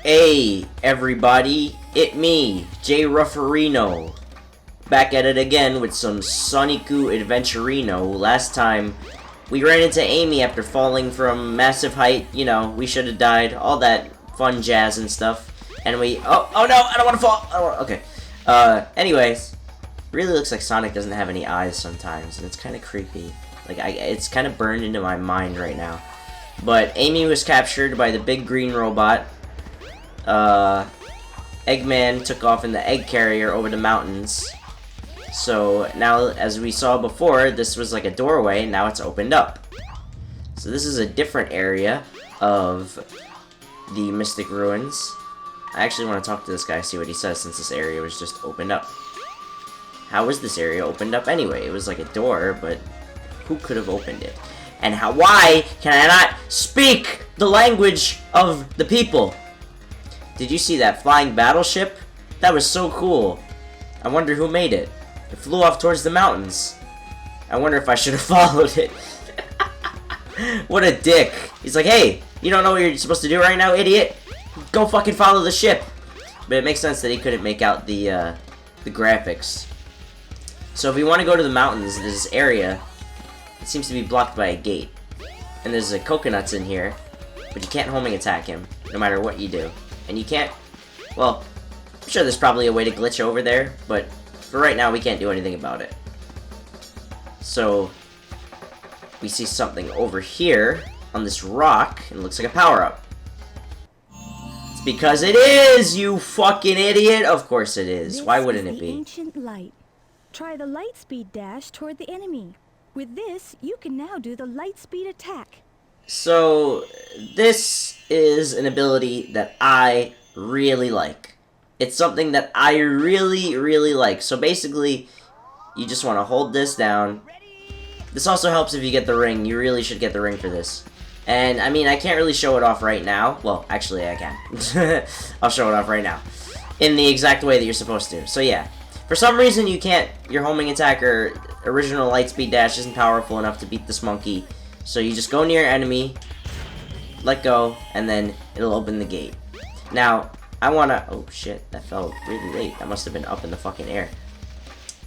Hey, everybody, it me, J Rufferino. Back at it again with some Sonicu Adventurino. Last time, we ran into Amy after falling from massive height. You know, we should have died. All that fun jazz and stuff. And we... Oh no, I don't want to fall! Okay. Anyways, really looks like Sonic doesn't have any eyes sometimes, and it's kind of creepy. Like, it's kind of burned into my mind right now. But Amy was captured by the big green robot. Eggman took off in the egg carrier over the mountains. So now, as we saw before, this was like a doorway, and now it's opened up. So this is a different area of the Mystic Ruins. I actually want to talk to this guy, see what he says, since this area was just opened up. How was this area opened up anyway? It was like a door, but who could have opened it? And why can I not speak the language of the people? Did you see that flying battleship? That was so cool. I wonder who made it. It flew off towards the mountains. I wonder if I should have followed it. What a dick. He's like, hey, you don't know what you're supposed to do right now, idiot? Go fucking follow the ship. But it makes sense that he couldn't make out the graphics. So if we want to go to the mountains, there's this area. It seems to be blocked by a gate. And there's coconuts in here. But you can't homing attack him, no matter what you do. And you can't... Well, I'm sure there's probably a way to glitch over there, but for right now, we can't do anything about it. So, we see something over here on this rock, and it looks like a power-up. It's because it is, you fucking idiot! Of course it is. Why wouldn't it be? Ancient light. Try the light speed dash toward the enemy. With this, you can now do the light speed attack. So, this is an ability that I really like. It's something that I really, really like. So basically, you just want to hold this down. This also helps if you get the ring. You really should get the ring for this. And, I mean, I can't really show it off right now. Well, actually, I can. I'll show it off right now. In the exact way that you're supposed to. So, yeah. For some reason, you can't... Your homing attack or original lightspeed dash isn't powerful enough to beat this monkey. So you just go near enemy, let go, and then it'll open the gate. Now, I wanna... Oh, shit. That fell really late. That must have been up in the fucking air.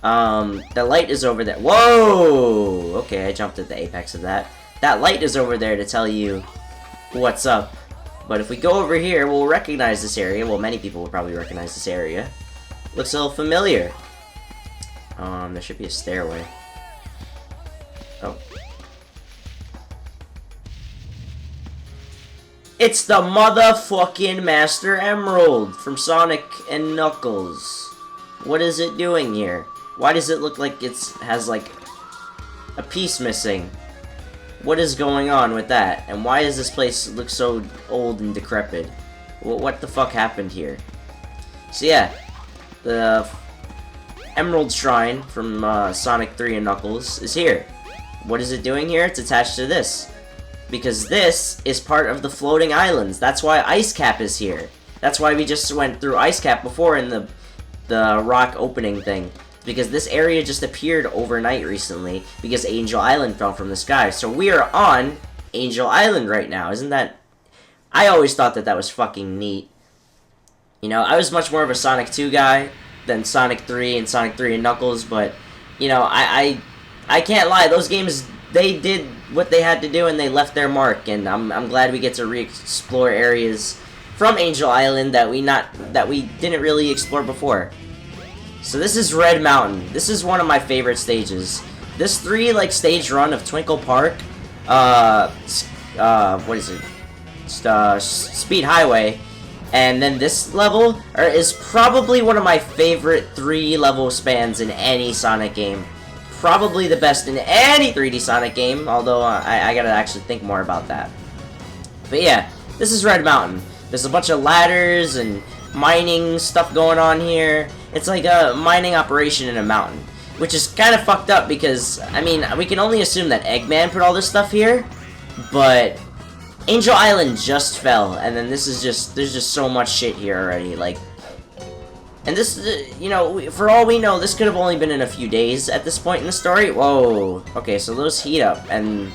The light is over there. Whoa! Okay, I jumped at the apex of that. That light is over there to tell you what's up. But if we go over here, we'll recognize this area. Well, many people will probably recognize this area. Looks a little familiar. There should be a stairway. Oh. It's the motherfucking Master Emerald from Sonic and Knuckles. What is it doing here? Why does it look like it has, like, a piece missing? What is going on with that? And why does this place look so old and decrepit? What the fuck happened here? So yeah, the Emerald Shrine from Sonic 3 and Knuckles is here. What is it doing here? It's attached to this. Because this is part of the floating islands. That's why Ice Cap is here. That's why we just went through Ice Cap before in the rock opening thing. Because this area just appeared overnight recently because Angel Island fell from the sky. So we are on Angel Island right now. Isn't that... I always thought that was fucking neat. You know, I was much more of a Sonic 2 guy than Sonic 3 and Sonic 3 and Knuckles. But, you know, I can't lie. Those games... They did what they had to do and they left their mark, and I'm glad we get to re-explore areas from Angel Island that we didn't really explore before. So this is Red Mountain. This is one of my favorite stages. This stage run of Twinkle Park, what is it? Speed Highway, and then this level is probably one of my favorite 3-level spans in any Sonic game. Probably the best in any 3D Sonic game, although I gotta actually think more about that. But yeah, this is Red Mountain. There's a bunch of ladders and mining stuff going on here. It's like a mining operation in a mountain, which is kind of fucked up because, I mean, we can only assume that Eggman put all this stuff here, but Angel Island just fell, and then this is just, there's just so much shit here already, like... And this, you know, for all we know, this could have only been in a few days at this point in the story. Whoa. Okay, so those heat up, and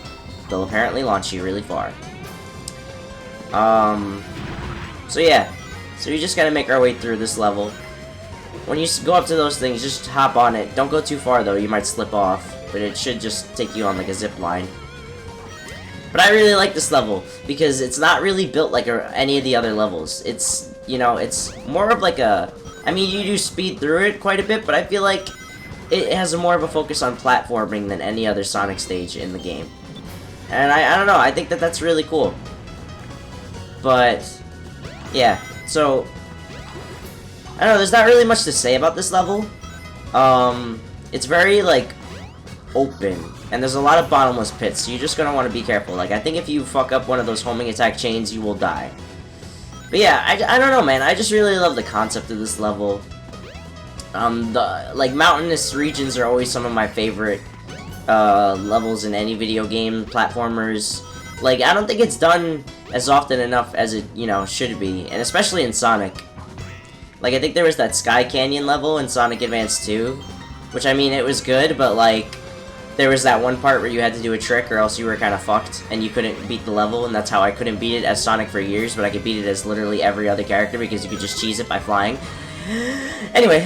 they'll apparently launch you really far. So yeah, So we just gotta make our way through this level. When you go up to those things, just hop on it. Don't go too far though, you might slip off. But it should just take you on like a zip line. But I really like this level because it's not really built like any of the other levels. It's, you know, it's more of like a... I mean, you do speed through it quite a bit, but I feel like it has more of a focus on platforming than any other Sonic stage in the game. And I don't know, I think that that's really cool. But, yeah, so... I don't know, there's not really much to say about this level. It's very, like, open. And there's a lot of bottomless pits, so you're just gonna want to be careful. Like, I think if you fuck up one of those homing attack chains, you will die. But yeah, I don't know, man. I just really love the concept of this level. Like, mountainous regions are always some of my favorite levels in any video game, platformers. Like, I don't think it's done as often enough as it, you know, should be. And especially in Sonic. Like, I think there was that Sky Canyon level in Sonic Advance 2. Which, I mean, it was good, but, like, there was that one part where you had to do a trick or else you were kind of fucked and you couldn't beat the level, and that's how I couldn't beat it as Sonic for years, but I could beat it as literally every other character because you could just cheese it by flying. Anyway,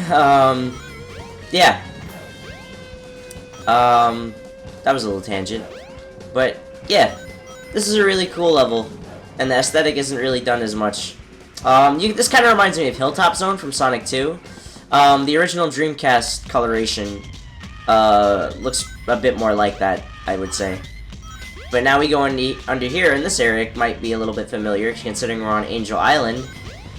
yeah. That was a little tangent. But, yeah. This is a really cool level, and the aesthetic isn't really done as much. This kind of reminds me of Hilltop Zone from Sonic 2. The original Dreamcast coloration looks a bit more like that, I would say. But now we go under here, and this area might be a little bit familiar, considering we're on Angel Island.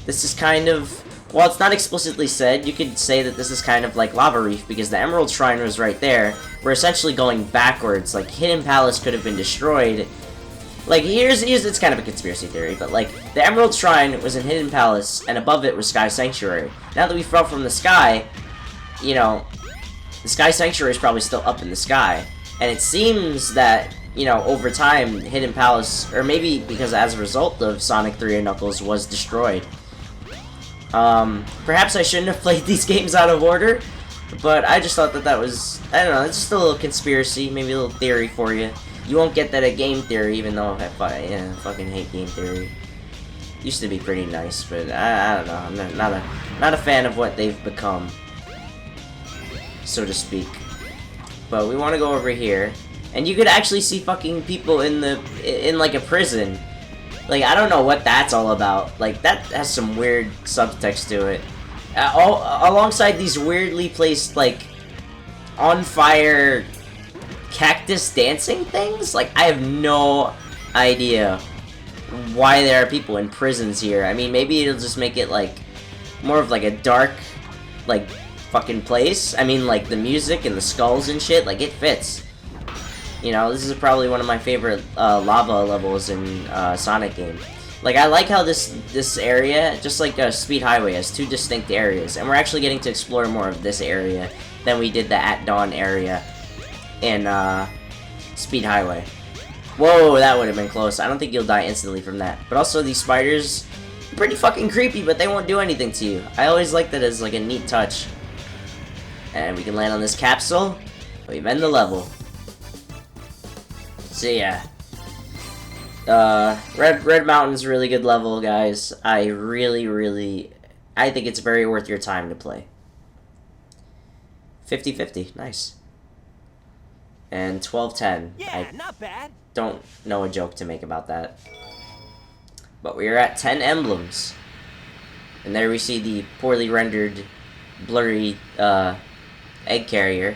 This is kind of, while it's not explicitly said, you could say that this is kind of like Lava Reef, because the Emerald Shrine was right there. We're essentially going backwards, like Hidden Palace could have been destroyed. Like, here's it's kind of a conspiracy theory, but like, the Emerald Shrine was in Hidden Palace, and above it was Sky Sanctuary. Now that we fell from the sky, you know, the Sky Sanctuary is probably still up in the sky. And it seems that, you know, over time, Hidden Palace, or maybe because as a result of Sonic 3 and Knuckles, was destroyed. Perhaps I shouldn't have played these games out of order, but I just thought that that was, I don't know, it's just a little conspiracy, maybe a little theory for you. You won't get that at Game Theory, even though I fucking hate Game Theory. Used to be pretty nice, but I don't know, I'm not a fan of what they've become, so to speak. But we want to go over here, and you could actually see fucking people in like a prison. Like, I don't know what that's all about. Like, that has some weird subtext to it. Alongside these weirdly placed, like, on fire cactus dancing things. Like, I have no idea why there are people in prisons here. I mean, maybe it'll just make it like more of like a dark, like, fucking place. I mean, like, the music and the skulls and shit, like, it fits. You know, this is probably one of my favorite lava levels in Sonic game. Like, I like how this area, just like Speed Highway, has two distinct areas, and we're actually getting to explore more of this area than we did the At Dawn area in Speed Highway. Whoa, that would have been close. I don't think you'll die instantly from that. But also, these spiders, pretty fucking creepy, but they won't do anything to you. I always like that as like a neat touch. And we can land on this capsule. We've ended the level. So yeah. Red Mountain's a really good level, guys. I think it's very worth your time to play. 50-50, nice. And 12-10. Yeah, not bad. Don't know a joke to make about that. But we are at 10 emblems. And there we see the poorly rendered, blurry, egg carrier.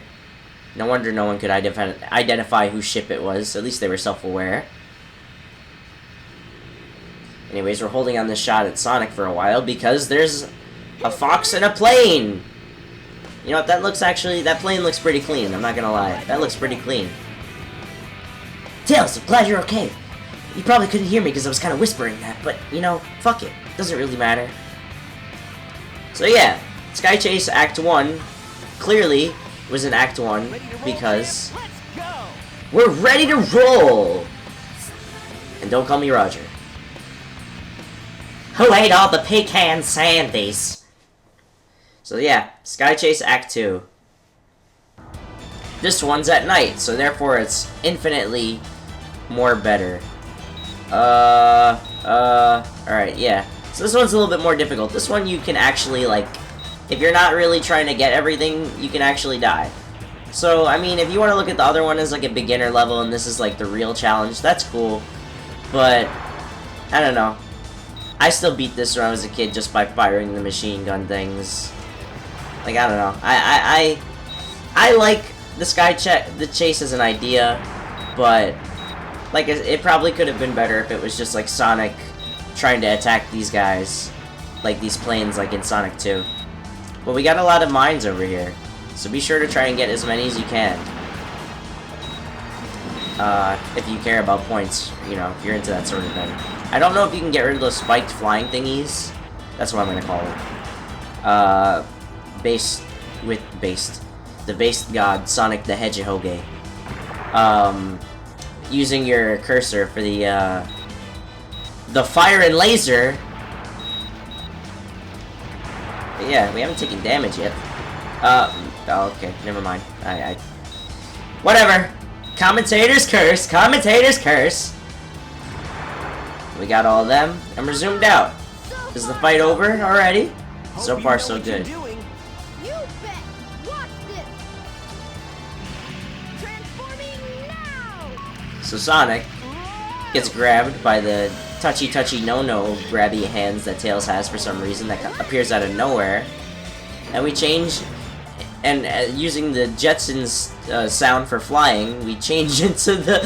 No wonder no one could identify whose ship it was. At least they were self-aware. Anyways, we're holding on this shot at Sonic for a while because there's a fox and a plane! You know what, that plane looks pretty clean, I'm not gonna lie. That looks pretty clean. Tails, I'm glad you're okay. You probably couldn't hear me because I was kind of whispering that, but, you know, fuck it. Doesn't really matter. So yeah, Sky Chase Act 1 clearly was in Act 1 because we're ready to roll! And don't call me Roger. Who ate all the pecan sandies? So yeah, Sky Chase Act 2. This one's at night, so therefore it's infinitely more better. Alright, yeah. So this one's a little bit more difficult. This one you can actually, like, if you're not really trying to get everything, you can actually die. So, I mean, if you want to look at the other one as, like, a beginner level, and this is, like, the real challenge, that's cool. But, I don't know. I still beat this when I was a kid just by firing the machine gun things. Like, I don't know. I like the chase as an idea, but, like, it probably could have been better if it was just, like, Sonic trying to attack these guys. Like, these planes, like, in Sonic 2. But we got a lot of mines over here, so be sure to try and get as many as you can. If you care about points, you know, if you're into that sort of thing. I don't know if you can get rid of those spiked flying thingies. That's what I'm gonna call it. The based god, Sonic the Hedgehog. Using your cursor for the fire and laser. But yeah, we haven't taken damage yet. Oh, okay, never mind. Whatever. Commentator's curse. Commentator's curse. We got all of them, and we're zoomed out. Is the fight over already? So far, so good. You bet. Watch this. Transforming now. So Sonic gets grabbed by the touchy no-no grabby hands that Tails has for some reason that appears out of nowhere. And we change, and using the Jetsons sound for flying, we change into the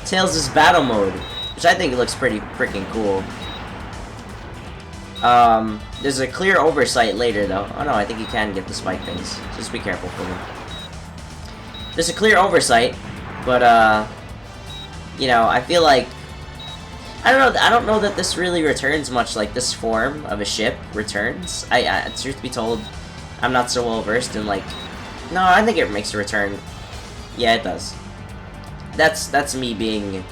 Tails' battle mode, which I think looks pretty freaking cool. There's a clear oversight later though. Oh no, I think you can get the spike things. Just be careful for them. There's a clear oversight, but you know, I feel like I don't know that this really returns much like this form of a ship returns. Truth to be told, I'm not so well versed in like. No, I think it makes a return. Yeah, it does. That's me being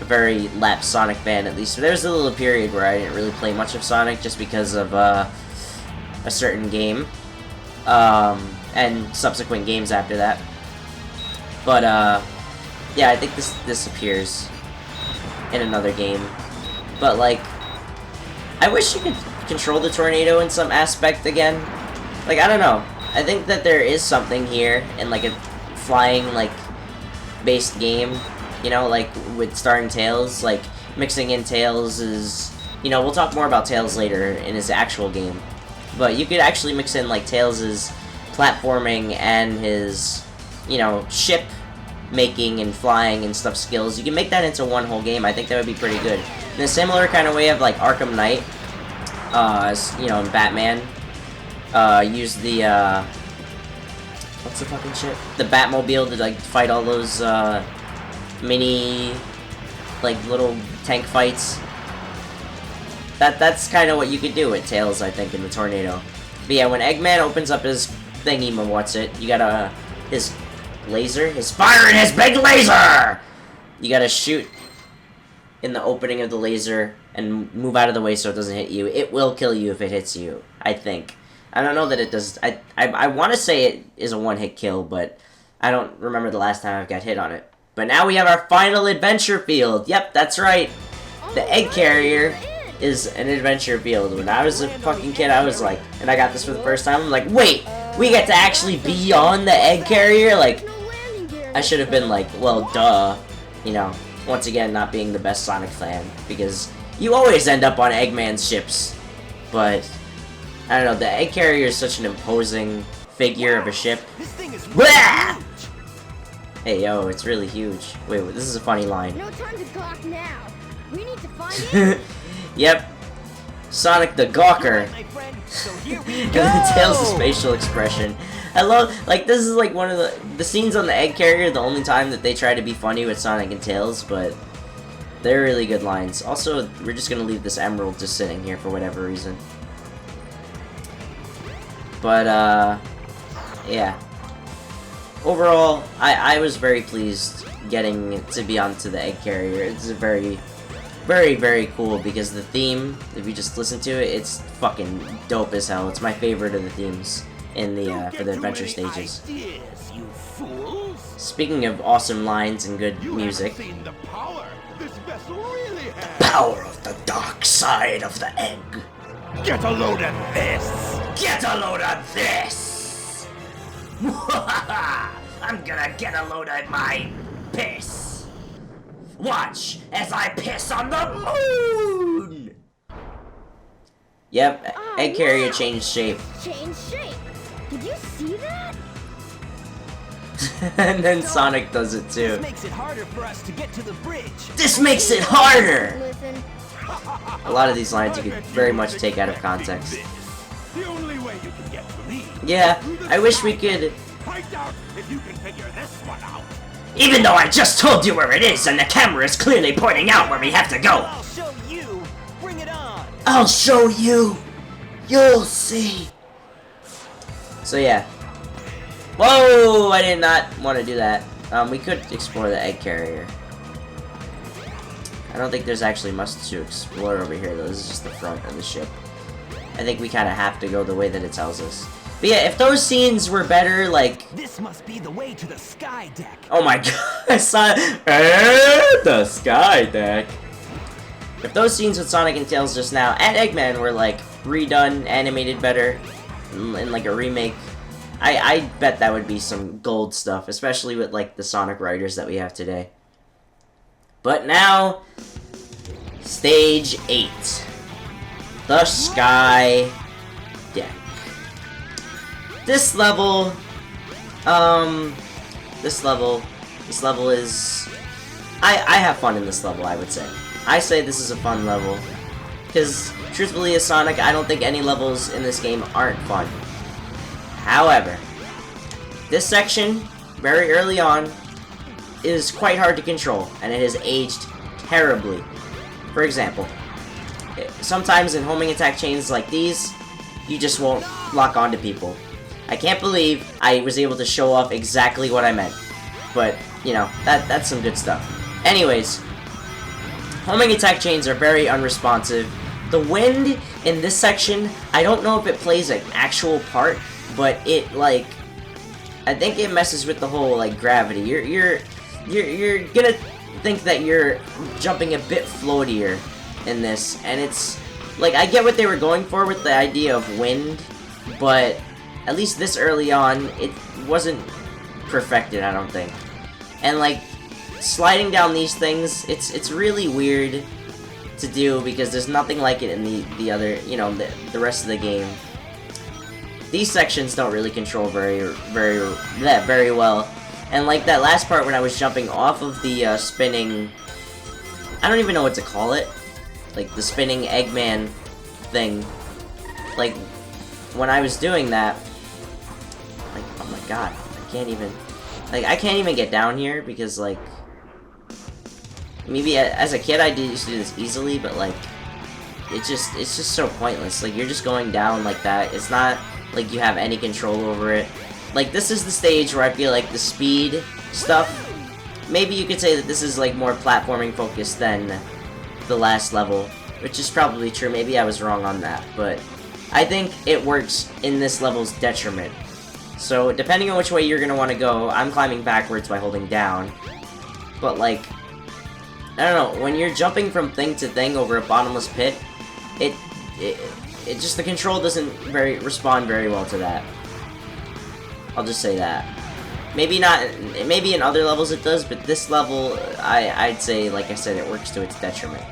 a very lapsed Sonic fan, at least. There was a little period where I didn't really play much of Sonic just because of a certain game, and subsequent games after that. But yeah, I think this appears in another game. But like, I wish you could control the tornado in some aspect again. Like, I don't know. I think that there is something here in like a flying like based game, you know, like with starring Tails, like mixing in Tails is, you know, we'll talk more about Tails later in his actual game, but you could actually mix in like Tails' platforming and his, you know, ship making and flying and stuff skills. You can make that into one whole game. I think that would be pretty good. In a similar kind of way of like Arkham Knight, you know, in Batman, use the what's the fucking shit? The Batmobile to like fight all those mini like little tank fights. That's kind of what you could do with Tails, I think, in the tornado. But yeah, when Eggman opens up his thingy, what's it? You gotta his laser, his firing his big laser. You gotta shoot in the opening of the laser and move out of the way so it doesn't hit you. It will kill you if it hits you, I think. I don't know that it does. I want to say it is a one-hit kill, but I don't remember the last time I've got hit on it. But now we have our final adventure field. Yep, that's right. The egg carrier is an adventure field. When I was a fucking kid, I was like, and I got this for the first time, I'm like, wait, we get to actually be on the egg carrier? Like, I should have been like, well, duh. You know, once again, not being the best Sonic fan, because you always end up on Eggman's ships. But I don't know, the egg carrier is such an imposing figure of a ship. This thing is Blah! Hey, yo, it's really huge. Wait, this is a funny line. No time to gawk now. We need to find it. Yep. Sonic the Gawker. my friend. So here we go. Tails' facial expression. I love, like, this is like one of the scenes on the egg carrier, the only time that they try to be funny with Sonic and Tails, but they're really good lines. Also, we're just gonna leave this emerald just sitting here for whatever reason. But, yeah. Overall, I was very pleased getting to be onto the egg carrier. It's a very, very, very cool because the theme, if you just listen to it, it's fucking dope as hell. It's my favorite of the themes in the, for the adventure stages. Ideas, you fools. Speaking of awesome lines and good You music, haven't seen the power this vessel really has. power of the dark side of the egg. Get a load of this! Get a load of this! I'm gonna get a load of my piss. Watch as I piss on the moon! Yep, egg carrier changed shape. Change shape. Did you see that? And then Sonic does it too. This makes it harder for us to get to the bridge. This makes it harder! Listen. A lot of these lines you could very much take out of context. The only way you can get to me. Yeah, I wish we could... Find out if you can figure this one out. Even though I just told you where it is and the camera is clearly pointing out where we have to go. I'll show you. Bring it on. I'll show you. You'll see. So yeah. Whoa! I did not want to do that. We could explore the egg carrier. I don't think there's actually much to explore over here though. This is just the front of the ship. I think we kind of have to go the way that it tells us. But yeah, if those scenes were better, like... This must be the way to the sky deck. Oh my god, I saw the sky deck. If those scenes with Sonic and Tails just now, and Eggman were like redone, animated better, in like a remake, I bet that would be some gold stuff, especially with like the Sonic writers that we have today. But now, Stage 8. The Sky Deck. This level is... I have fun in this level, I would say. I say this is a fun level. Because, truthfully, as Sonic, I don't think any levels in this game aren't fun. However, this section, very early on, is quite hard to control, and it has aged terribly. For example, sometimes in homing attack chains like these, you just won't lock onto people. I can't believe I was able to show off exactly what I meant. But, you know, that's some good stuff. Anyways, homing attack chains are very unresponsive. The wind in this section, I don't know if it plays an actual part, but it, like, I think it messes with the whole, like, gravity. You're gonna think that you're jumping a bit floatier in this, and it's, like, I get what they were going for with the idea of wind, but at least this early on, it wasn't perfected, I don't think. And, like, sliding down these things, it's really weird to do because there's nothing like it in the other, you know, the rest of the game. These sections don't really control very well. And like that last part when I was jumping off of the spinning, I don't even know what to call it, like the spinning Eggman thing. Like when I was doing that, like, oh my god, I can't even get down here because, like, maybe as a kid I used to do this easily, but like it's just so pointless. Like, you're just going down like that. It's not like you have any control over it. Like, this is the stage where I feel like the speed stuff, maybe you could say that this is like more platforming focused than the last level, which is probably true. Maybe I was wrong on that, but I think it works in this level's detriment. So depending on which way you're gonna want to go, I'm climbing backwards by holding down. But like, I don't know, when you're jumping from thing to thing over a bottomless pit, it just, the control doesn't respond very well to that. I'll just say that. Maybe not, maybe in other levels it does, but this level, I'd say, like I said, it works to its detriment.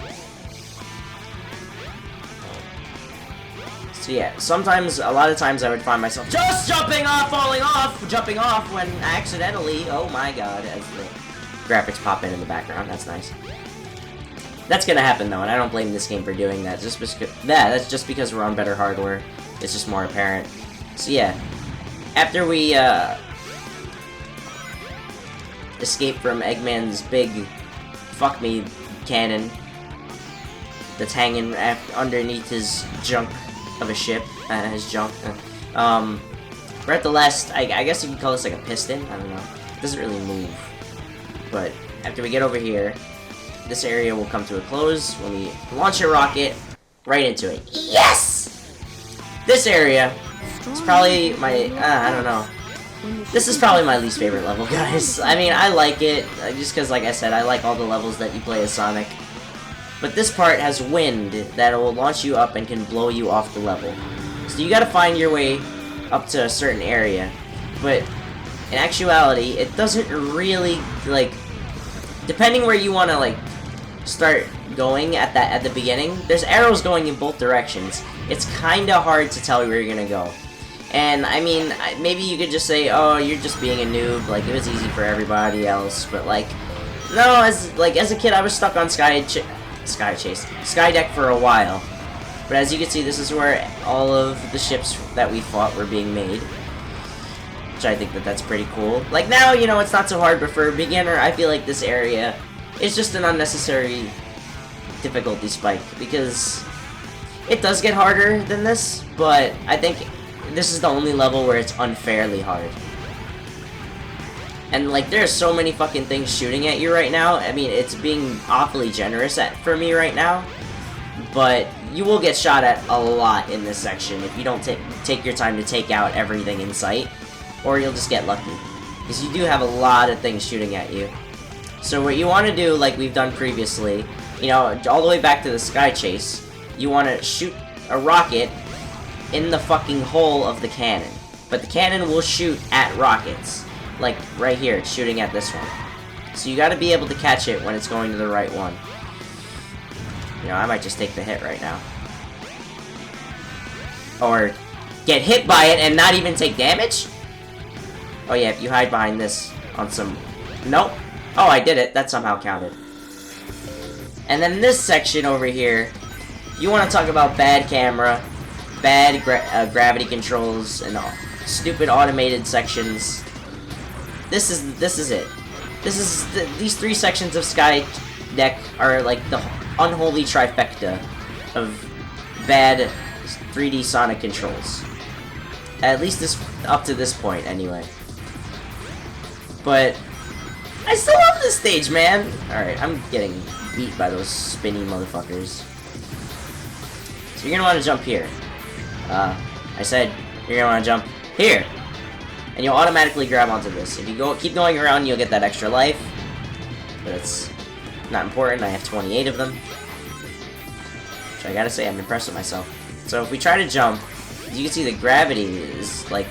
So yeah, a lot of times I would find myself just jumping off when accidentally, oh my god, as the graphics pop in the background. That's nice. That's gonna happen though, and I don't blame this game for doing that. That's just because we're on better hardware. It's just more apparent. So yeah, after we escape from Eggman's big fuck me cannon that's hanging underneath his junk of a ship, his junk. We're at the last, I guess you could call this like a piston. I don't know. It doesn't really move. But after we get over here, this area will come to a close when we launch a rocket right into it. Yes! This area is probably my, I don't know. This is probably my least favorite level, guys. I mean, I like it, just because, like I said, I like all the levels that you play as Sonic. But this part has wind that will launch you up and can blow you off the level. So you gotta find your way up to a certain area. But in actuality, it doesn't really, like, depending where you wanna, like, start going at the beginning, there's arrows going in both directions. It's kinda hard to tell where you're gonna go. And, I mean, maybe you could just say, oh, you're just being a noob, like, it was easy for everybody else, but, like, no, as a kid, I was stuck on Sky Deck for a while. But as you can see, this is where all of the ships that we fought were being made. Which I think that's pretty cool. Like, now, you know, it's not so hard, but for a beginner, I feel like this area is just an unnecessary difficulty spike, because it does get harder than this, but I think this is the only level where it's unfairly hard. And, like, there's so many fucking things shooting at you right now. I mean, it's being awfully generous for me right now. But you will get shot at a lot in this section if you don't take your time to take out everything in sight. Or you'll just get lucky. Because you do have a lot of things shooting at you. So what you want to do, like we've done previously, you know, all the way back to the Sky Chase, you want to shoot a rocket in the fucking hole of the cannon. But the cannon will shoot at rockets. Like, right here, it's shooting at this one. So you gotta be able to catch it when it's going to the right one. You know, I might just take the hit right now. Or get hit by it and not even take damage? Oh yeah, if you hide behind this on some... Nope. Oh, I did it. That somehow counted. And then this section over here, you want to talk about bad camera, bad gravity controls, and stupid automated sections. This is it. These three sections of Sky Deck are like the unholy trifecta of bad 3D Sonic controls. At least up to this point, anyway. But I still love this stage, man. All right, I'm getting beat by those spinny motherfuckers. So you're gonna want to jump here. I said you're gonna want to jump here. And you'll automatically grab onto this. If you keep going around, you'll get that extra life. But it's not important. I have 28 of them. Which I gotta say, I'm impressed with myself. So if we try to jump, as you can see, the gravity is, like,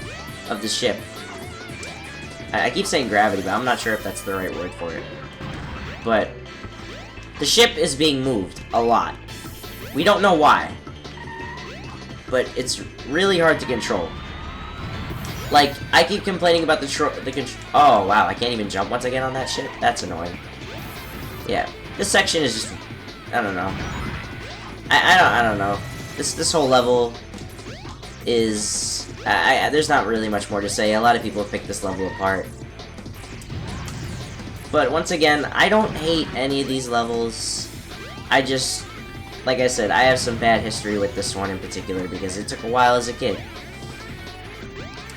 of the ship. I keep saying gravity, but I'm not sure if that's the right word for it. But the ship is being moved a lot. We don't know why. But it's really hard to control. Like, I keep complaining about oh, wow, I can't even jump once I get on that shit? That's annoying. Yeah, this section is just... I don't know. I don't know. This whole level is... there's not really much more to say. A lot of people have picked this level apart. But once again, I don't hate any of these levels. I just... Like I said, I have some bad history with this one in particular because it took a while as a kid.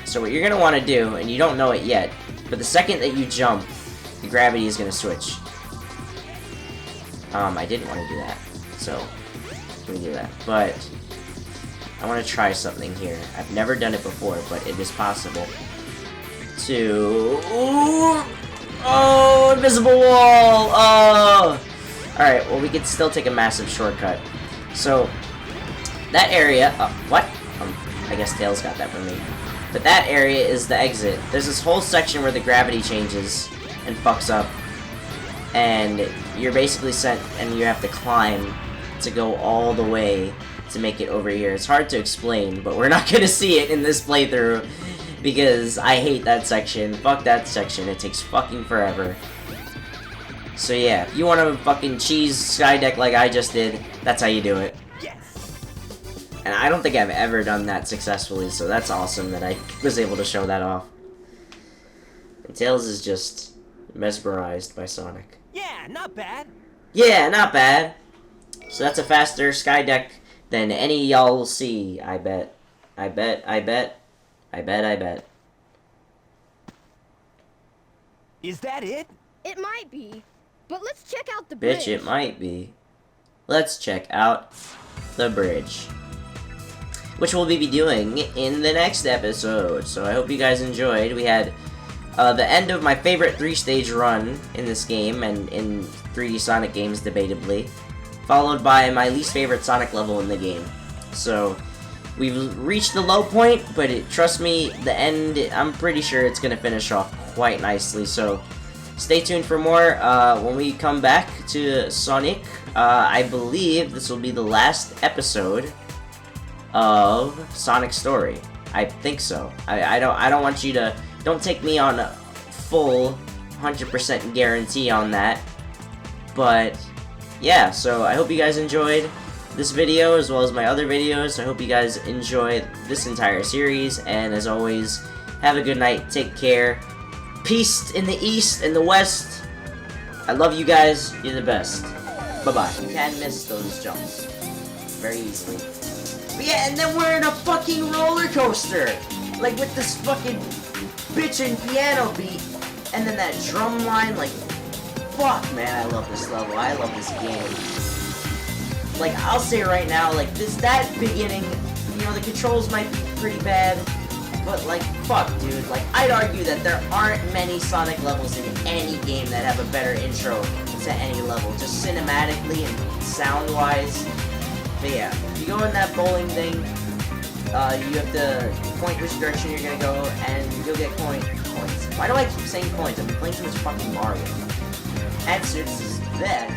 So what you're going to want to do, and you don't know it yet, but the second that you jump, the gravity is going to switch. I didn't want to do that, so let me do that. But I want to try something here. I've never done it before, but it is possible. Oh, invisible wall! Oh! Alright, well, we could still take a massive shortcut. So, that area... what? I guess Tails got that from me. But that area is the exit. There's this whole section where the gravity changes and fucks up. And you're basically sent, and you have to climb to go all the way to make it over here. It's hard to explain, but we're not gonna see it in this playthrough because I hate that section. Fuck that section. It takes fucking forever. So yeah, if you want to fucking cheese Sky Deck like I just did, that's how you do it. And I don't think I've ever done that successfully, so that's awesome that I was able to show that off. And Tails is just mesmerized by Sonic. Yeah, not bad. Yeah, not bad. So that's a faster Sky Deck than any y'all will see, I bet. I bet. Is that it? It might be. But let's check out the bridge. Bitch, it might be. Let's check out the bridge. Which we'll be doing in the next episode. So I hope you guys enjoyed. We had the end of my favorite 3-stage run in this game, and in 3D Sonic games, debatably. followed by my least favorite Sonic level in the game. So, we've reached the low point, but trust me, the end, I'm pretty sure it's going to finish off quite nicely. So, stay tuned for more. When we come back to Sonic, I believe this will be the last episode of Sonic's story. I think so. I don't want you to, don't take me on a full 100% guarantee on that. But yeah, so I hope you guys enjoyed this video as well as my other videos. I hope you guys enjoy this entire series, and as always, have a good night, take care, peace in the east and the west. I love you guys, you're the best. Bye-bye. You can miss those jumps very easily. But yeah, and then we're in a fucking roller coaster, like with this fucking bitchin' piano beat, and then that drum line, like, fuck, man, I love this level, I love this game. Like, I'll say right now, like, that beginning, you know, the controls might be pretty bad, but, like, fuck, dude, like, I'd argue that there aren't many Sonic levels in any game that have a better intro to any level, just cinematically and sound-wise. But yeah, if you go in that bowling thing, you have to point which direction you're gonna go, and you'll get coins. Why do I keep saying coins? I've been playing too much fucking Mario. Answer is that.